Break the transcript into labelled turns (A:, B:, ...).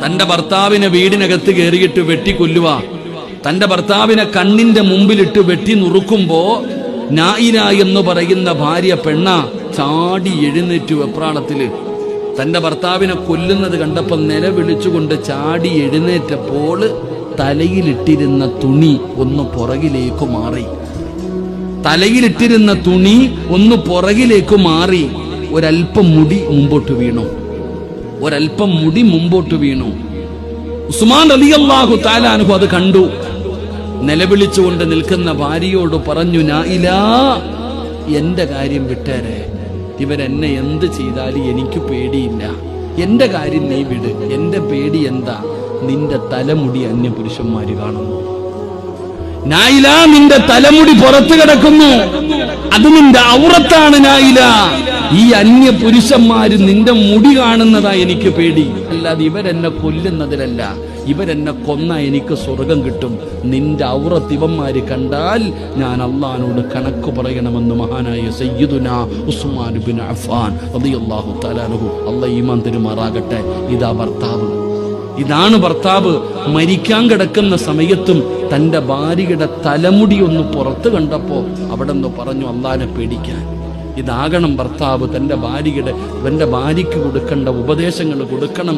A: തന്റെ ഭർത്താവിനെ വീടിനകത്ത് കയറിയിട്ട് വെട്ടിക്കൊല്ലുക, തന്റെ ഭർത്താവിനെ കണ്ണിന്റെ മുമ്പിലിട്ട് വെട്ടി നുറുക്കുമ്പോ നായില എന്ന് പറയുന്ന ഭാര്യ പെണ്ണ ചാടി എഴുന്നേറ്റു വെപ്രാളത്തില്. തന്റെ ഭർത്താവിനെ കൊല്ലുന്നത് കണ്ടപ്പോ നിലവിളിച്ചുകൊണ്ട് ചാടി എഴുന്നേറ്റപ്പോൾ തലയിലിട്ടിരുന്ന തുണി ഒന്ന് പുറകിലേക്ക് മാറി. തലയിലിട്ടിരുന്ന തുണി ഒന്ന് പുറകിലേക്ക് മാറി. ഒരൽപ്പം മുടി മുമ്പോട്ട് വീണു. ഒരൽപ്പം മുടി മുമ്പോട്ട് വീണു. ഉസ്മാൻ റളിയല്ലാഹു തആല അൻഹു അത് കണ്ടു. നിലവിളിച്ചുകൊണ്ട് നിൽക്കുന്ന ഭാര്യയോട് പറഞ്ഞു, നായില, എന്റെ കാര്യം വിട്ടേരെ, ഇവരെന്നെ എന്ത് ചെയ്താലും എനിക്ക് പേടിയില്ല. എന്റെ കാര്യം നീ വിട്. എന്റെ പേടി എന്താ? നിന്റെ തലമുടി അന്യപുരുഷന്മാര് കാണുന്നു. നായില, നിന്റെ തലമുടി പുറത്തു കിടക്കുന്നു. അത് നിന്റെ ഔറത്താണ് നായില. ഈ അന്യ പുരുഷന്മാര് നിന്റെ മുടി കാണുന്നതാ എനിക്ക് പേടി. അല്ലാതെ ഇവരെന്നെ കൊല്ലുന്നതിലല്ല. ഇവരെന്നെ കൊന്ന എനിക്ക് സ്വർഗം കിട്ടും. നിന്റെ ഔറത്ത് ഇവന്മാര് കണ്ടാൽ ഞാൻ അള്ളാഹിനോട് കണക്ക് പറയണമെന്ന് മഹാനായ സയ്യിദുനാ ഉസ്മാൻ ഇബ്നു അഫ്ഫാൻ റളിയല്ലാഹു തആല അൻഹു, അല്ലാഹ് ഈമാൻ തരുമാറാകട്ടെ. ഇതാ ഭർത്താവ്, ഇതാണ് ഭർത്താവ്. മരിക്കാൻ കിടക്കുന്ന സമയത്തും തന്റെ ഭാര്യയുടെ തലമുടി ഒന്ന് പുറത്ത് കണ്ടപ്പോ അവിടെ നിന്ന് പറഞ്ഞു അള്ളാഹിനെ പേടിക്കാൻ. ഇതാകണം ഭർത്താവ്. തന്റെ ഭാര്യയ്ക്ക് കൊടുക്കേണ്ട ഉപദേശങ്ങൾ കൊടുക്കണം.